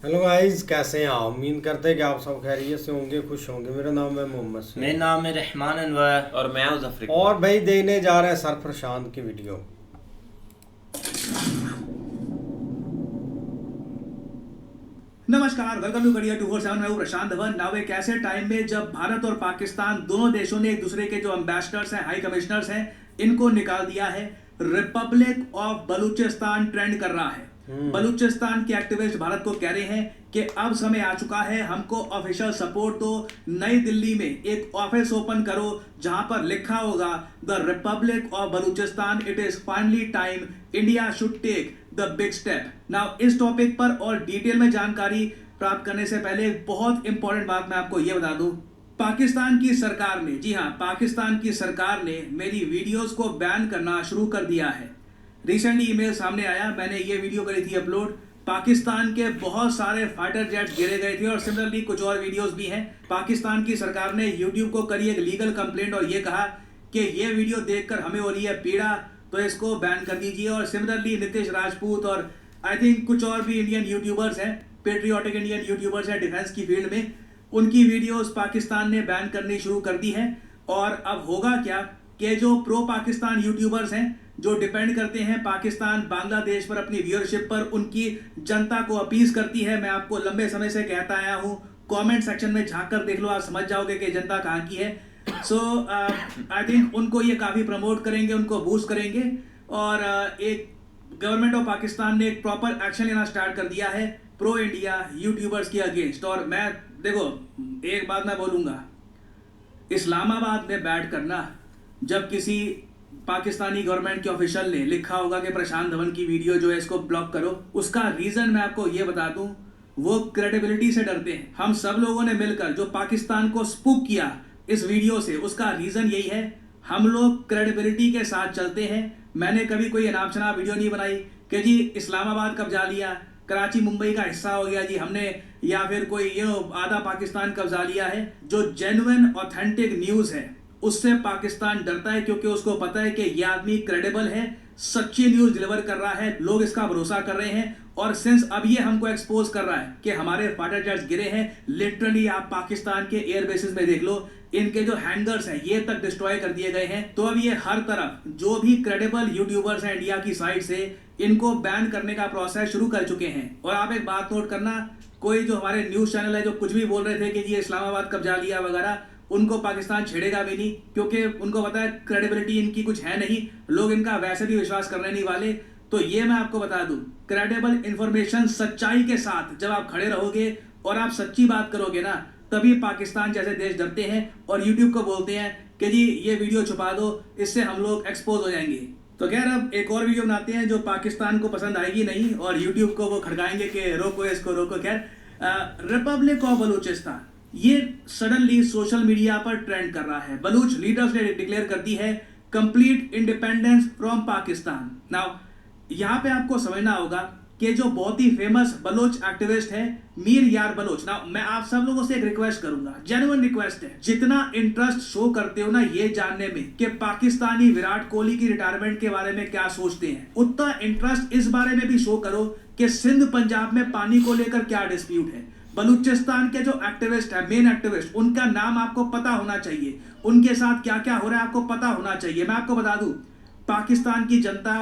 Hello guys, कैसे हैं आप? उम्मीद करते हैं कि आप सब खैरियत से होंगे, खुश होंगे। मेरा नाम है मोहम्मद से। मेरा नाम है रहमान अनवर। और मैं हूं जफर और इकबाल। भाई देखने जा रहे हैं सरफराज की वीडियो। नमस्कार, वेलकम टू कड़िया 247। मैं हूं प्रशांत धवन। नाउ एक ऐसे टाइम में जब भारत और पाकिस्तान दोनों देशों ने एक दूसरे के जो एम्बेसडर्स हैं, हाई कमिश्नर्स हैं, इनको निकाल दिया है। रिपब्लिक ऑफ बलूचिस्तान ट्रेंड कर रहा है। बलूचिस्तान के एक्टिविस्ट भारत को कह रहे हैं कि अब समय आ चुका है, हमको ऑफिशियल सपोर्ट दो। नई दिल्ली में एक ऑफिस ओपन करो जहां पर लिखा होगा the republic of Balochistan, it is finally time, India should take the big step. Now इस टॉपिक पर और डिटेल में जानकारी प्राप्त करने से पहले एक बहुत इंपॉर्टेंट बात मैं आपको यह बता दूं। पाकिस्तान की सरकार ने, जी हां, पाकिस्तान की सरकार ने मेरी वीडियोस को बैन करना शुरू कर दिया है। रिसेंटली ईमेल सामने आया, मैंने ये वीडियो करी थी अपलोड। पाकिस्तान के बहुत सारे फाइटर जेट गिरे गए थे और सिमिलरली कुछ और वीडियोस भी हैं। पाकिस्तान की सरकार ने यूट्यूब को करी एक लीगल कंप्लेंट और ये कहा कि ये वीडियो देखकर हमें हो रही है पीड़ा, तो इसको बैन कर दीजिए। और सिमिलरली नीतीश राजपूत और आई थिंक कुछ और भी इंडियन यूट्यूबर्स हैं, पेट्रियोटिक इंडियन यूट्यूबर्स हैं डिफेंस की फील्ड में, उनकी वीडियोस पाकिस्तान ने बैन करनी शुरू कर दी है। और अब होगा क्या कि जो प्रो पाकिस्तान यूट्यूबर्स हैं, जो डिपेंड करते हैं पाकिस्तान बांग्लादेश पर अपनी व्यूअरशिप पर, उनकी जनता को अपीज करती है। मैं आपको लंबे समय से कहता आया हूं, कमेंट सेक्शन में झांक कर देख लो, आप समझ जाओगे कि जनता कहाँ की है। सो आई थिंक उनको ये काफ़ी प्रमोट करेंगे, उनको बूस्ट करेंगे। और एक गवर्नमेंट ऑफ पाकिस्तान ने एक प्रॉपर एक्शन लेना स्टार्ट कर दिया है प्रो इंडिया यूट्यूबर्स के अगेंस्ट। और मैं देखो, एक बात मैं बोलूँगा, इस्लामाबाद में बैठ करना जब किसी पाकिस्तानी गवर्नमेंट के ऑफिशियल ने लिखा होगा कि प्रशांत धवन की वीडियो जो है इसको ब्लॉक करो, उसका रीजन मैं आपको ये बता दूं, वो क्रेडिबिलिटी से डरते हैं। हम सब लोगों ने मिलकर जो पाकिस्तान को स्पूक किया इस वीडियो से, उसका रीजन यही है, हम लोग क्रेडिबिलिटी के साथ चलते हैं। मैंने कभी कोई अनाप शनाप वीडियो नहीं बनाई कि जी इस्लामाबाद कब्जा लिया, कराची मुंबई का हिस्सा हो गया जी हमने, या फिर कोई ये आधा पाकिस्तान कब्जा लिया है। जो जेन्युइन ऑथेंटिक न्यूज है उससे पाकिस्तान डरता है, क्योंकि उसको पता है कि ये आदमी क्रेडिबल है, सच्ची न्यूज डिलीवर कर रहा है, लोग इसका भरोसा कर रहे हैं। और सिंस अब ये हमको एक्सपोज कर रहा है कि हमारे फाइटर जेट्स गिरे हैं, लिटरली आप पाकिस्तान के एयर बेसिस में देख लो, इनके जो हैंगर्स हैं ये तक डिस्ट्रॉय कर दिए गए हैं। तो अब ये हर तरफ जो भी क्रेडिबल यूट्यूबर्स हैं इंडिया की साइड से, इनको बैन करने का प्रोसेस शुरू कर चुके हैं। और आप एक बात नोट करना, कोई जो हमारे न्यूज चैनल है जो कुछ भी बोल रहे थे कि ये इस्लामाबाद कब्जा लिया वगैरह, उनको पाकिस्तान छेड़ेगा भी नहीं, क्योंकि उनको पता है क्रेडिबिलिटी इनकी कुछ है नहीं, लोग इनका वैसे भी विश्वास करने नहीं वाले। तो ये मैं आपको बता दूं, क्रेडिबल इंफॉर्मेशन, सच्चाई के साथ जब आप खड़े रहोगे और आप सच्ची बात करोगे ना, तभी पाकिस्तान जैसे देश डरते हैं और यूट्यूब को बोलते हैं कि जी ये वीडियो छुपा दो, इससे हम लोग एक्सपोज हो जाएंगे। तो खैर अब एक और वीडियो बनाते हैं जो पाकिस्तान को पसंद आएगी नहीं, और यूट्यूब को वो खड़काएंगे कि रोको इसको, रोको। खैर, रिपब्लिक ऑफ बलूचिस्तान ये सडनली सोशल मीडिया पर ट्रेंड कर रहा है। बलूच लीडर्स ने डिक्लेयर कर दी है complete independence from Pakistan. Now यहां पे आपको समझना होगा कि जो बहुत ही फेमस बलोच एक्टिविस्ट है मीर यार बलोच, ना मैं आप सब लोगों से एक रिक्वेस्ट करूंगा, जेन्युइन रिक्वेस्ट है, जितना इंटरेस्ट शो करते हो ना ये जानने में कि पाकिस्तानी विराट कोहली की रिटायरमेंट के बारे में क्या सोचते हैं, उतना इंटरेस्ट इस बारे में भी शो करो कि सिंध पंजाब में पानी को लेकर क्या डिस्प्यूट है। बलूचिस्तान के जो एक्टिविस्ट है, मेन एक्टिविस्ट, उनका नाम आपको पता होना चाहिए, उनके साथ क्या क्या हो रहा है आपको पता होना चाहिए। मैं आपको बता दूं, पाकिस्तान की जनता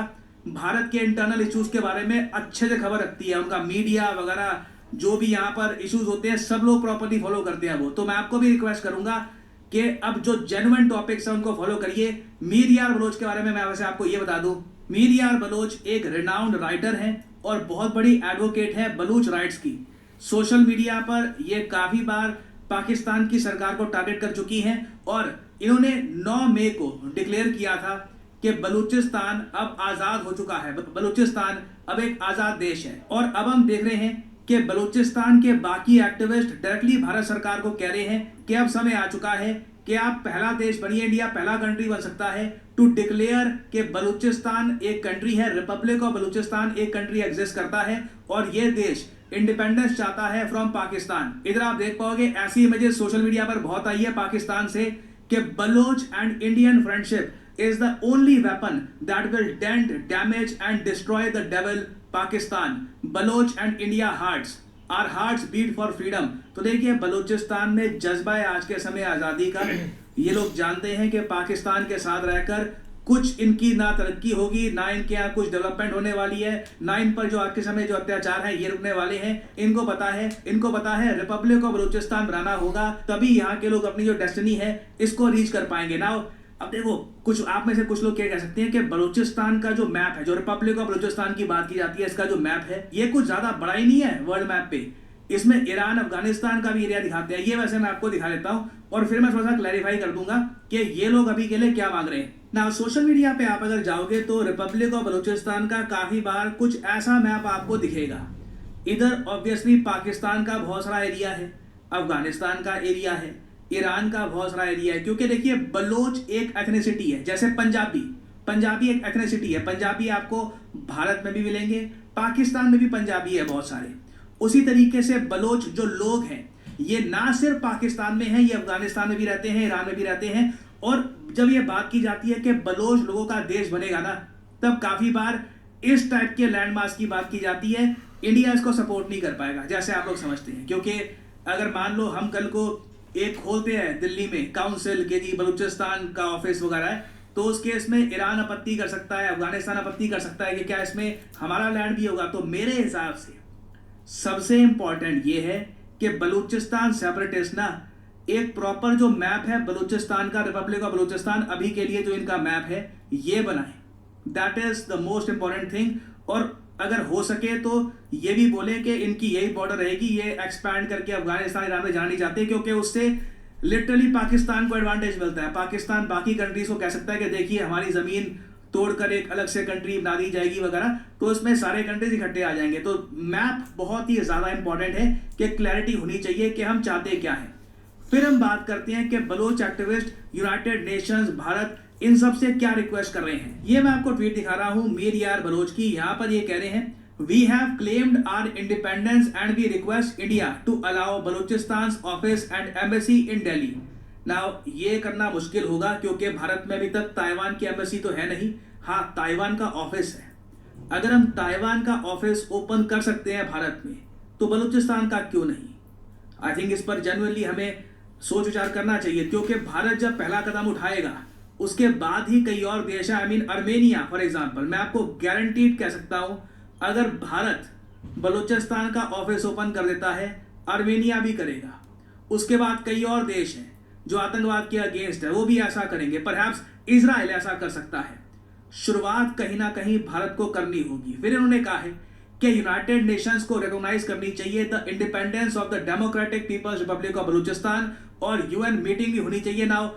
भारत के इंटरनल इश्यूज के बारे में अच्छे से खबर रखती है, उनका मीडिया वगैरह जो भी यहाँ पर इश्यूज होते हैं सब लोग प्रॉपर्ली फॉलो करते हैं वो। तो मैं आपको भी रिक्वेस्ट करूंगा कि अब जो जेन्युइन टॉपिक्स है उनको फॉलो करिए। मीर यार बलोच के बारे में मैं वैसे आपको ये बता दूं, मीर यार बलोच एक रिनाउंड राइटर है और बहुत बड़ी एडवोकेट है बलूच राइट्स की। सोशल मीडिया पर ये काफी बार पाकिस्तान की सरकार को टारगेट कर चुकी हैं, और इन्होंने 9 मई को डिक्लेयर किया था कि बलूचिस्तान अब आजाद हो चुका है, बलूचिस्तान अब एक आजाद देश है। और अब हम देख रहे हैं कि बलूचिस्तान के बाकी एक्टिविस्ट डायरेक्टली भारत सरकार को कह रहे हैं कि अब समय आ चुका है कि आप पहला देश बनिए, इंडिया पहला कंट्री बन सकता है टू डिक्लेयर कि बलूचिस्तान एक कंट्री है, रिपब्लिक ऑफ बलूचिस्तान एक कंट्री एग्जिस्ट करता है और ये देश इंडिपेंडेंस चाहता है फ्रॉम पाकिस्तान। इधर आप देख पाओगे ऐसी इमेजेस सोशल मीडिया पर बहुत आई है पाकिस्तान से कि Baloch and Indian friendship is the only weapon that will dent, damage and destroy the devil Pakistan. Baloch and India hearts are hearts beat for freedom. तो देखिए बलूचिस्तान में जज्बा है आज के समय आज़ादी का। ये लोग जानते हैं कि पाकिस्तान के साथ रहकर कुछ इनकी ना तरक्की होगी, ना इनके यहाँ कुछ डेवलपमेंट होने वाली है, ना इन पर जो आज के समय जो अत्याचार है ये रुकने वाले हैं। इनको पता है रिपब्लिक ऑफ बलूचिस्तान बनाना होगा, तभी यहाँ के लोग अपनी जो डेस्टिनी है इसको रीच कर पाएंगे ना। अब देखो, कुछ आप में से कुछ लोग क्या कह सकते हैं कि बलूचिस्तान का जो मैप है, जो रिपब्लिक ऑफ बलूचिस्तान की बात की जाती है, इसका जो मैप है ये कुछ ज्यादा बड़ा ही नहीं है वर्ल्ड मैप पे। इसमें ईरान अफगानिस्तान का भी एरिया दिखाते हैं। ये वैसे मैं आपको दिखा देता हूं और फिर मैं थोड़ा सा क्लैरिफाई कर दूंगा कि ये लोग अभी के लिए क्या मांग रहे हैं ना। सोशल मीडिया पे आप अगर जाओगे तो रिपब्लिक ऑफ बलूचिस्तान का काफी बार कुछ ऐसा मैप आपको दिखेगा। इधर ऑब्वियसली पाकिस्तान का बहुत सारा एरिया है, अफगानिस्तान का एरिया है, ईरान का बहुत सारा एरिया है। क्योंकि देखिए बलोच एक एथनिसिटी है, जैसे पंजाबी एक एथनिसिटी है। पंजाबी आपको भारत में भी मिलेंगे, पाकिस्तान में भी पंजाबी है बहुत सारे। उसी तरीके से बलोच जो लोग हैं ये ना सिर्फ पाकिस्तान में हैं, ये अफगानिस्तान में भी रहते हैं, ईरान में भी रहते हैं। और जब ये बात की जाती है कि बलोच लोगों का देश बनेगा ना, तब काफी बार इस टाइप के लैंडमार्क्स की बात की जाती है। इंडिया इसको सपोर्ट नहीं कर पाएगा जैसे आप लोग समझते हैं। क्योंकि अगर मान लो हम कल को एक खोलते हैं दिल्ली में काउंसिल के जी बलूचिस्तान का ऑफिस वगैरह है, तो उस केस में ईरान आपत्ति कर सकता है, अफगानिस्तान आपत्ति कर सकता है कि क्या इसमें हमारा लैंड भी होगा। तो मेरे हिसाब से सबसे इंपॉर्टेंट ये है कि बलूचिस्तान सेपरेटिस्ट ना एक प्रॉपर जो मैप है बलूचिस्तान का, रिपब्लिक ऑफ बलूचिस्तान अभी के लिए जो इनका मैप है ये बनाए। That is the most important thing. और अगर हो सके तो ये भी बोले कि इनकी यही बॉर्डर रहेगी, ये एक्सपैंड करके अफगानिस्तान ईरान में जाना नहीं चाहते, क्योंकि उससे लिटरली पाकिस्तान को एडवांटेज मिलता है। पाकिस्तान बाकी कंट्रीज को कह सकता है कि देखिए हमारी जमीन तोड़कर एक अलग से कंट्री बना दी जाएगी वगैरह, तो इसमें सारे कंट्रीज इकट्ठे आ जाएंगे। तो मैप बहुत ही ज्यादा इंपॉर्टेंट है कि क्लैरिटी होनी चाहिए कि हम चाहते क्या है। फिर हम बात करते हैं कि Baloch activist, United Nations, Bharat इन सब से क्या रिक्वेस्ट कर रहे हैं। ये मैं आपको ट्वीट दिखा रहा हूं मीर यार बलोच की। यहां पर ये कह रहे हैं, we have claimed our independence and we request India to allow Balochistan office and embassy in Delhi. Now ये करना मुश्किल होगा क्योंकि भारत में अभी तक ताइवान की एम्बेसी तो है नहीं। हाँ, ताइवान का ऑफिस है। अगर हम ताइवान का ऑफिस ओपन कर सकते हैं भारत में, तो बलूचिस्तान का क्यों नहीं। आई थिंक इस पर जेन्युइनली हमें सोच विचार करना चाहिए, क्योंकि भारत जब पहला कदम उठाएगा उसके बाद ही कई और देश है। I mean Armenia for example, मैं आपको गारंटीड कह सकता हूं, अगर भारत बलूचिस्तान का ऑफिस ओपन कर देता है, अर्मेनिया भी करेगा। उसके बाद कई और देश हैं जो आतंकवाद के अगेंस्ट है, वो भी ऐसा करेंगे। परहैप्स इजराइल ऐसा कर सकता है। शुरुआत कहीं ना कहीं भारत को करनी होगी। फिर इन्होंने कहा है कि यूनाइटेड नेशंस को रिकॉग्नाइज करनी चाहिए the independence of the democratic people's republic of Balochistan, और यूएन मीटिंग भी होनी चाहिए। नाउ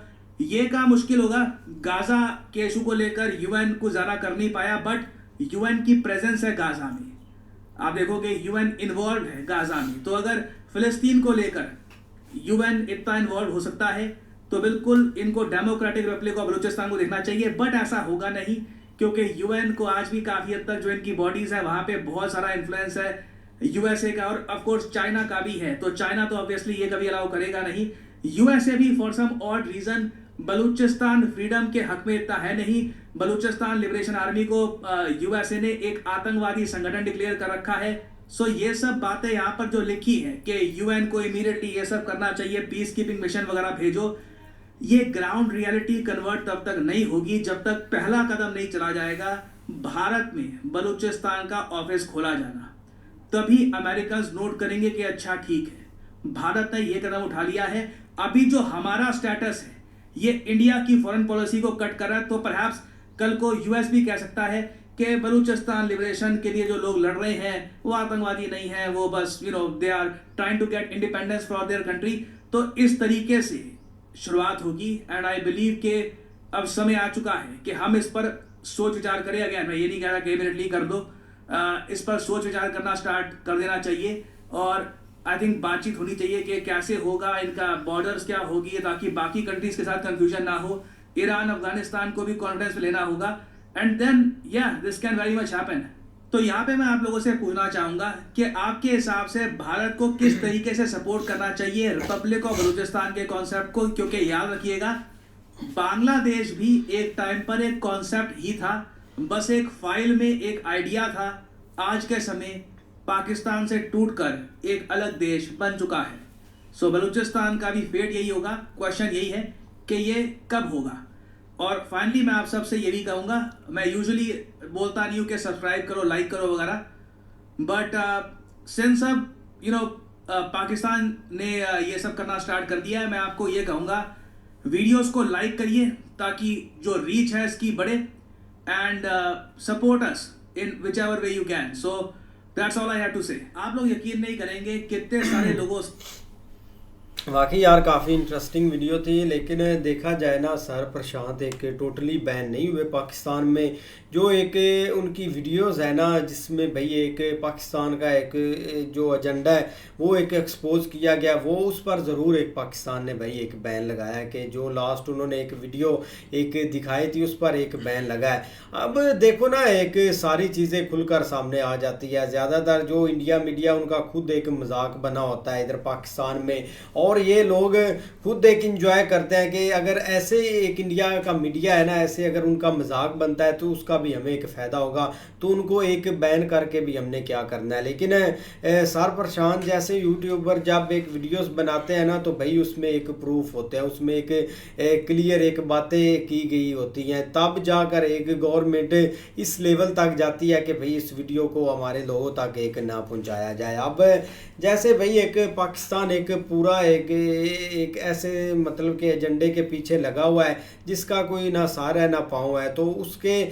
ये काम मुश्किल होगा, गाजा के इशू को लेकर यूएन को ज्यादा कर नहीं पाया, बट यूएन की प्रेजेंस है गाजा में। आप देखोगे यूएन इन्वॉल्व है गाजा में। तो अगर फिलिस्तीन को लेकर यूएन इतना इन्वॉल्व हो सकता है, तो बिल्कुल इनको डेमोक्रेटिक रिपब्लिक ऑफ बलूचिस्तान को देखना चाहिए। बट ऐसा होगा नहीं, क्योंकि यूएन को आज भी काफी हद तक जो इनकी बॉडीज है वहां पे बहुत सारा इन्फ्लुएंस है यूएसए का, और ऑफ कोर्स चाइना का भी है। तो चाइना तो ऑब्वियसली ये कभी अलाउ करेगा नहीं। यूएसए भी for some odd reason Balochistan freedom के हक में इतना है नहीं। बलूचिस्तान लिबरेशन आर्मी को यूएसए ने एक आतंकवादी संगठन डिक्लेयर कर रखा है। सो ये सब बातें यहाँ पर जो लिखी है कि यूएन को इमीडिएटली ये सब करना चाहिए, पीस कीपिंग मिशन वगैरह भेजो, ये ग्राउंड रियलिटी कन्वर्ट तब तक नहीं होगी जब तक पहला कदम नहीं चला जाएगा भारत में बलूचिस्तान का ऑफिस खोला जाना। तभी अमेरिकन नोट करेंगे कि अच्छा ठीक है, भारत ने ये कदम उठा लिया है। अभी जो हमारा स्टेटस है ये इंडिया की फॉरेन पॉलिसी को कट कर रहा है। तो परहैप्स कल को यूएस भी कह सकता है कि बलूचिस्तान लिबरेशन के लिए जो लोग लड़ रहे हैं वो आतंकवादी नहीं है, वो बस they are trying to get independence for their country. तो इस तरीके से शुरुआत होगी। एंड आई बिलीव कि अब समय आ चुका है कि हम इस पर सोच विचार करें। अगेन मैं ये नहीं कह रहा कि इमीडिएटली कर दो, इस पर सोच विचार करना स्टार्ट कर देना चाहिए। और आई थिंक बातचीत होनी चाहिए कि कैसे होगा, इनका बॉर्डर्स क्या होगी, ताकि बाकी कंट्रीज के साथ कंफ्यूजन ना हो। ईरान अफगानिस्तान को भी कॉन्फिडेंस में लेना होगा, एंड देन या this can very much happen. तो यहाँ पे मैं आप लोगों से पूछना चाहूंगा कि आपके हिसाब से भारत को किस तरीके से सपोर्ट करना चाहिए रिपब्लिक ऑफ बलूचिस्तान के कॉन्सेप्ट को। क्योंकि याद रखिएगा, बांग्लादेश भी एक टाइम पर एक कॉन्सेप्ट ही था, बस एक फाइल में एक आइडिया था। आज के समय पाकिस्तान से टूटकर एक अलग देश बन चुका है। सो बलूचिस्तान का भी फेट यही होगा। क्वेश्चन यही है कि ये कब होगा। और फाइनली मैं आप सबसे ये भी कहूँगा, मैं यूजुअली बोलता नहीं हूँ कि सब्सक्राइब करो, लाइक करो वगैरह, बट सिंस अब पाकिस्तान ने ये सब करना स्टार्ट कर दिया है, मैं आपको ये कहूँगा वीडियोस को लाइक करिए ताकि जो रीच है इसकी बढ़े, and support us in whichever way you can. So that's all I have to say. आप लोग यकीन नहीं करेंगे कितने सारे लोगों वाकई यार काफ़ी इंटरेस्टिंग वीडियो थी। लेकिन देखा जाए ना, सर प्रशांत एक टोटली बैन नहीं हुए पाकिस्तान में। जो एक उनकी वीडियोस है ना, जिसमें भाई एक पाकिस्तान का एक जो एजेंडा है वो एक एक्सपोज किया गया, वो उस पर ज़रूर एक पाकिस्तान ने भाई एक बैन लगाया कि जो लास्ट उन्होंने एक वीडियो एक दिखाई थी उस पर एक बैन लगा है। अब देखो ना, एक सारी चीज़ें खुलकर सामने आ जाती है। ज़्यादातर जो इंडिया मीडिया उनका खुद एक मजाक बना होता है इधर पाकिस्तान में, और ये लोग खुद एक इंजॉय करते हैं कि अगर ऐसे एक इंडिया का मीडिया है ना, ऐसे अगर उनका मजाक बनता है तो उसका भी हमें एक फ़ायदा होगा, तो उनको एक बैन करके भी हमने क्या करना है। लेकिन सर प्रशांत जैसे यूट्यूबर जब एक वीडियोस बनाते हैं ना, तो भाई उसमें एक प्रूफ होते हैं, उसमें एक क्लियर एक बातें की गई होती हैं, तब जाकर एक गवर्नमेंट इस लेवल तक जाती है कि भाई इस वीडियो को हमारे लोगों तक एक ना पहुंचाया जाए। अब जैसे भाई एक पाकिस्तान एक पूरा एक ऐसे मतलब के एजेंडे के पीछे लगा हुआ है जिसका कोई ना सार है ना पाँव है, तो उसके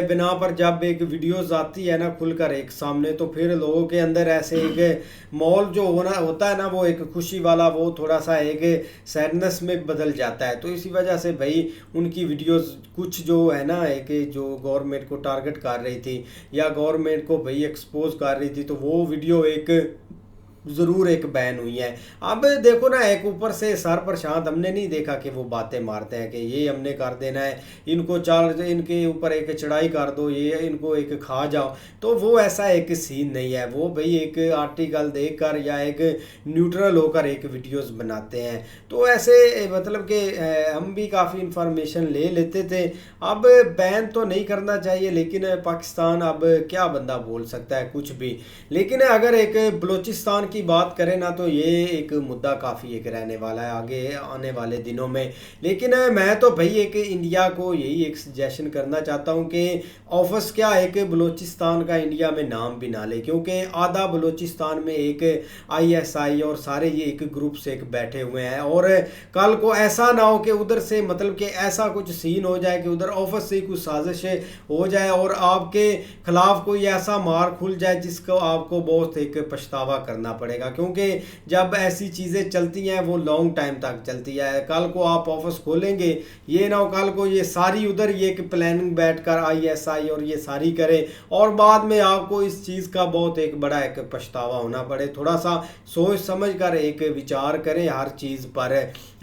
बिना पर जब एक वीडियोस आती है ना खुलकर एक सामने, तो फिर लोगों के अंदर ऐसे एक माहौल जो होता है ना, वो एक खुशी वाला, वो थोड़ा सा एक सैडनेस में बदल जाता है। तो इसी वजह से भाई उनकी वीडियोस कुछ जो है ना, एक जो गवर्नमेंट को टारगेट कर रही थी या गवर्नमेंट को भाई एक्सपोज कर रही थी, तो वो वीडियो एक ज़रूर एक बैन हुई है। अब देखो ना, एक ऊपर से सर प्रशांत हमने नहीं देखा कि वो बातें मारते हैं कि ये हमने कर देना है, इनको इनके ऊपर एक चढ़ाई कर दो, ये इनको एक खा जाओ, तो वो ऐसा एक सीन नहीं है। वो भाई एक आर्टिकल देखकर या एक न्यूट्रल होकर एक वीडियोस बनाते हैं। तो ऐसे मतलब कि हम भी काफ़ी इंफॉर्मेशन ले लेते थे। अब बैन तो नहीं करना चाहिए, लेकिन पाकिस्तान अब क्या बंदा बोल सकता है, कुछ भी। लेकिन अगर एक बलूचिस्तान की बात करें ना, तो ये एक मुद्दा काफ़ी एक रहने वाला है आगे आने वाले दिनों में। लेकिन मैं तो भाई एक इंडिया को यही एक सजेशन करना चाहता हूँ कि ऑफिस क्या एक बलूचिस्तान का इंडिया में नाम भी ना ले, क्योंकि आधा बलूचिस्तान में एक ISI और सारे ये एक ग्रुप से एक बैठे हुए हैं, और कल को ऐसा ना हो कि उधर से मतलब कि ऐसा कुछ सीन हो जाए कि उधर ऑफिस से कुछ साजिशें हो जाए और आपके खिलाफ कोई ऐसा मार खुल जाए जिसको आपको बहुत एक पछतावा करना पड़ेगा। क्योंकि जब ऐसी चीज़ें चलती हैं वो लॉन्ग टाइम तक चलती है। कल को आप ऑफिस खोलेंगे, ये ना हो कल को ये सारी उधर ये एक प्लानिंग बैठकर ISI और ये सारी करे और बाद में आपको इस चीज़ का बहुत एक बड़ा एक पछतावा होना पड़े। थोड़ा सा सोच समझ कर एक विचार करें हर चीज़ पर।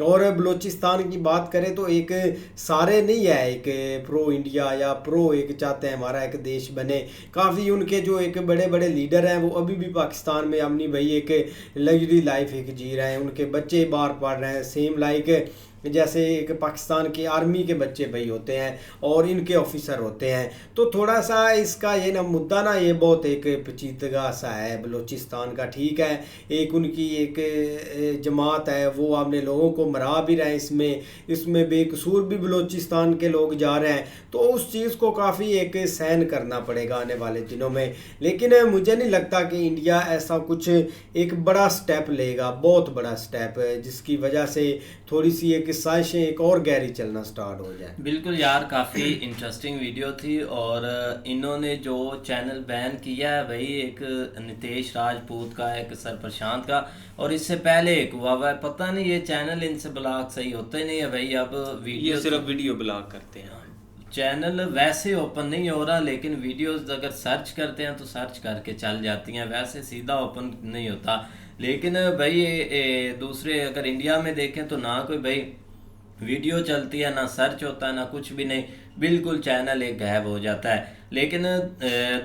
और बलूचिस्तान की बात करें तो एक सारे नहीं है एक प्रो इंडिया या प्रो एक चाहते हैं हमारा एक देश बने। काफ़ी उनके जो एक बड़े बड़े लीडर हैं वो अभी भी पाकिस्तान में अपनी भाई एक लग्जरी लाइफ एक जी रहे हैं, उनके बच्चे बाहर पढ़ रहे हैं, सेम लाइक जैसे एक पाकिस्तान की आर्मी के बच्चे भाई होते हैं और इनके ऑफिसर होते हैं। तो थोड़ा सा इसका ये ना मुद्दा ना ये बहुत एक पेचीदगा सा है बलूचिस्तान का। ठीक है, एक उनकी एक जमात है वो अपने लोगों को मरा भी रहे हैं, इसमें बेकसूर भी बलूचिस्तान के लोग जा रहे हैं, तो उस चीज़ को काफ़ी एक सहन करना पड़ेगा आने वाले दिनों में। लेकिन मुझे नहीं लगता कि इंडिया ऐसा कुछ एक बड़ा स्टेप लेगा, बहुत बड़ा स्टेप, जिसकी वजह से थोड़ी सी एक साजिशें एक और गहरी चलना स्टार्ट हो जाए। बिल्कुल यार, काफ़ी इंटरेस्टिंग वीडियो थी। और इन्होंने जो चैनल बैन किया है भाई, एक नितेश राजपूत का, एक सर प्रशांत का, और इससे पहले एक हुआ हुआ है, पता नहीं ये चैनल इनसे ब्लॉक सही होता ही नहीं है भाई। अब वीडियो सिर्फ वीडियो ब्लॉक करते हैं, चैनल वैसे ओपन नहीं हो रहा, लेकिन वीडियोस अगर सर्च करते हैं तो सर्च करके चल जाती हैं, वैसे सीधा ओपन नहीं होता। लेकिन भाई ये दूसरे अगर इंडिया में देखें तो ना कोई भाई वीडियो चलती है, ना सर्च होता है, ना कुछ भी नहीं, बिल्कुल चैनल एक गायब हो जाता है। लेकिन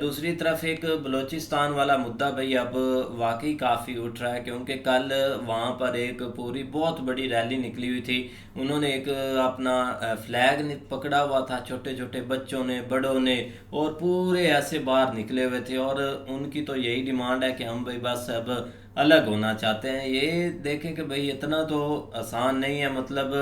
दूसरी तरफ एक बलूचिस्तान वाला मुद्दा भाई अब वाकई काफ़ी उठ रहा है, क्योंकि कल वहाँ पर एक पूरी बहुत बड़ी रैली निकली हुई थी। उन्होंने एक अपना फ्लैग पकड़ा हुआ था, छोटे छोटे बच्चों ने, बड़ों ने, और पूरे ऐसे बाहर निकले हुए थे। और उनकी तो यही डिमांड है कि हम भाई बस अब अलग होना चाहते हैं। ये देखें कि भाई इतना तो आसान नहीं है, मतलब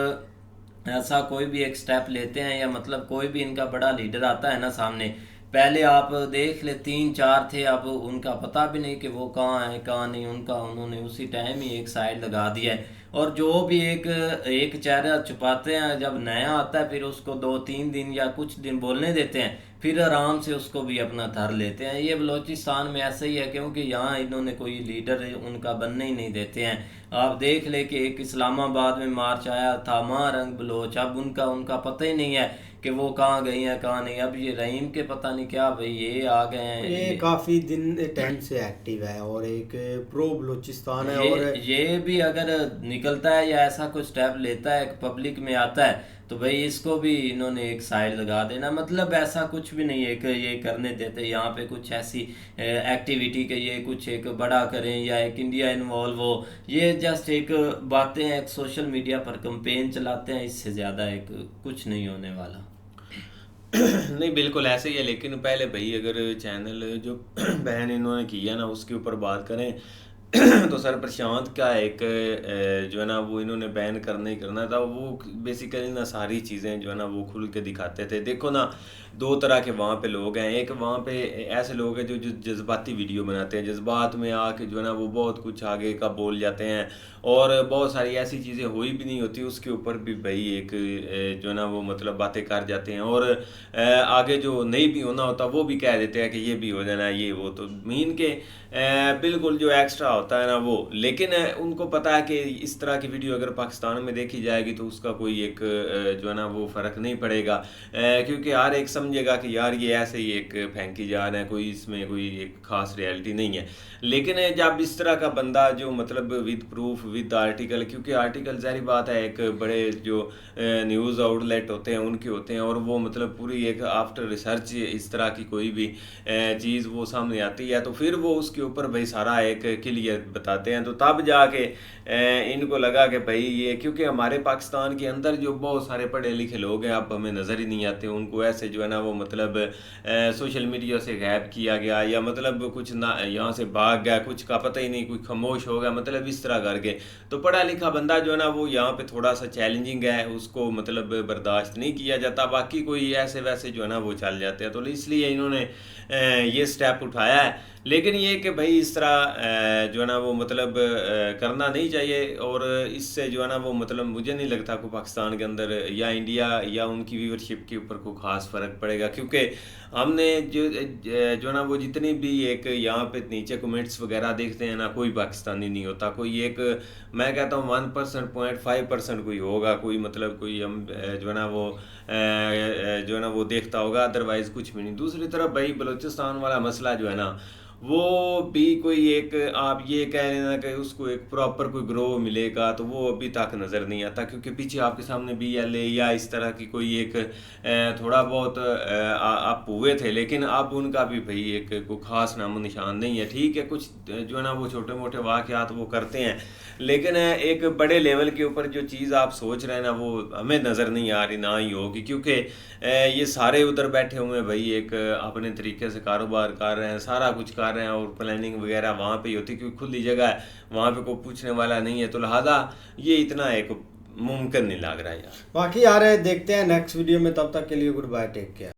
ऐसा कोई भी एक स्टेप लेते हैं या मतलब कोई भी इनका बड़ा लीडर आता है ना सामने, पहले आप देख ले 3-4 थे, अब उनका पता भी नहीं कि वो कहाँ है कहाँ नहीं, उनका उन्होंने उसी टाइम ही एक साइड लगा दिया है। और जो भी एक चेहरा छुपाते हैं, जब नया आता है फिर उसको 2-3 दिन या कुछ दिन बोलने देते हैं, फिर आराम से उसको भी अपना धर लेते हैं। ये बलूचिस्तान में ऐसा ही है, क्योंकि यहाँ इन्होंने कोई लीडर उनका बनने ही नहीं देते हैं। आप देख ले कि एक इस्लामाबाद में मार्च आया था, माँ रंग बलोच, अब उनका पता ही नहीं है कि वो कहाँ गई हैं कहाँ नहीं। अब ये रहीम के पता नहीं क्या भाई ये आ गए हैं, ये काफ़ी दिन टाइम से एक्टिव है और एक प्रो बलूचिस्तान है। और ये भी अगर निकलता है या ऐसा कुछ स्टेप लेता है, पब्लिक में आता है, तो भाई इसको भी इन्होंने एक साइड लगा देना। मतलब ऐसा कुछ भी नहीं है कि ये करने देते यहाँ पे कुछ ऐसी एक्टिविटी के ये कुछ एक बड़ा करें या एक इंडिया इन्वॉल्व हो। ये जस्ट एक बातें एक सोशल मीडिया पर कैंपेन चलाते हैं, इससे ज़्यादा एक कुछ नहीं होने वाला। नहीं बिल्कुल ऐसे ही है, लेकिन पहले भाई अगर चैनल जो बैन इन्होंने किया ना उसके ऊपर बात करें तो सर प्रशांत का एक जो है ना वो इन्होंने बैन करना ही करना था। वो बेसिकली ना सारी चीज़ें जो है ना वो खुल के दिखाते थे। देखो ना, दो तरह के वहाँ पे लोग हैं। एक वहाँ पे ऐसे लोग हैं जो जज्बाती वीडियो बनाते हैं, जज्बात में आके जो है ना वो बहुत कुछ आगे का बोल जाते हैं, और बहुत सारी ऐसी चीज़ें हुई भी नहीं होती उसके ऊपर भी भाई एक जो है ना वो मतलब बातें कर जाते हैं, और आगे जो नहीं भी होना होता वो भी कह देते हैं कि ये भी हो जाना ये वो, तो मीन के बिल्कुल जो एक्स्ट्रा होता है ना वो। लेकिन उनको पता है कि इस तरह की वीडियो अगर पाकिस्तान में देखी जाएगी तो उसका कोई एक जो है ना वो फ़र्क नहीं पड़ेगा, क्योंकि हर एक समझेगा कि यार ये ऐसे ही एक फेंकी जा रहा है, कोई इसमें कोई एक ख़ास रियलिटी नहीं है। लेकिन जब इस तरह का बंदा जो मतलब विद प्रूफ विद आर्टिकल, क्योंकि आर्टिकल ज़ाहिर बात है एक बड़े जो न्यूज़ आउटलेट होते हैं उनके होते हैं, और वो मतलब पूरी एक आफ्टर रिसर्च इस तरह की कोई भी चीज़ वो सामने आती है तो फिर वो उसके ऊपर भाई सारा एक क्लियर बताते हैं। तो तब जाके इनको लगा कि भाई ये, क्योंकि हमारे पाकिस्तान के अंदर जो बहुत सारे पढ़े लिखे लोग हैं अब हमें नज़र ही नहीं आते, उनको ऐसे जो है ना वो मतलब सोशल मीडिया से गायब किया गया, या मतलब कुछ ना यहाँ से भाग गया, कुछ का पता ही नहीं, कोई खामोश हो गया, मतलब इस तरह करके। तो पढ़ा लिखा बंदा जो है ना वो यहाँ पे थोड़ा सा चैलेंजिंग है, उसको मतलब बर्दाश्त नहीं किया जाता। बाकी कोई ऐसे वैसे जो है ना वो चल जाते हैं, तो इसलिए इन्होंने ये स्टेप उठाया है। लेकिन ये कि भाई इस तरह जो है ना वो मतलब करना नहीं चाहिए, और इससे जो है ना वो मतलब मुझे नहीं लगता को पाकिस्तान के अंदर या इंडिया या उनकी व्यूअरशिप के ऊपर कोई ख़ास फ़र्क पड़ेगा, क्योंकि हमने जो है ना वो जितनी भी एक यहाँ पे नीचे कमेंट्स वगैरह देखते हैं ना, कोई पाकिस्तानी नहीं होता, कोई एक मैं कहता हूँ 1%, 0.5% कोई होगा, कोई मतलब कोई हम जो है ना वो जो है ना वो देखता होगा, अदरवाइज़ कुछ भी नहीं। दूसरी तरफ भाई बलूचिस्तान वाला मसला जो है ना वो भी कोई एक आप ये कह लेना कि उसको एक प्रॉपर कोई ग्रो मिलेगा तो वो अभी तक नज़र नहीं आता, क्योंकि पीछे आपके सामने BLA या इस तरह की कोई एक थोड़ा बहुत आप हुए थे, लेकिन अब उनका भी भाई एक कोई ख़ास नामो निशान नहीं है। ठीक है, कुछ जो है ना वो छोटे मोटे वाक़यात वो करते हैं, लेकिन एक बड़े लेवल के ऊपर जो चीज़ आप सोच रहे हैं ना वो हमें नज़र नहीं आ रही, ना ही होगी, क्योंकि ये सारे उधर बैठे हुए हैं भाई एक अपने तरीके से कारोबार कर रहे हैं, सारा कुछ कर रहे हैं, और प्लानिंग वगैरह वहाँ पे ही होती है क्योंकि खुली जगह है, वहाँ पे कोई पूछने वाला नहीं है, तो लिहाजा ये इतना एक मुमकिन नहीं लग रहा है यार। बाकी यार देखते हैं नेक्स्ट वीडियो में, तब तक के लिए गुड बाय, टेक केयर।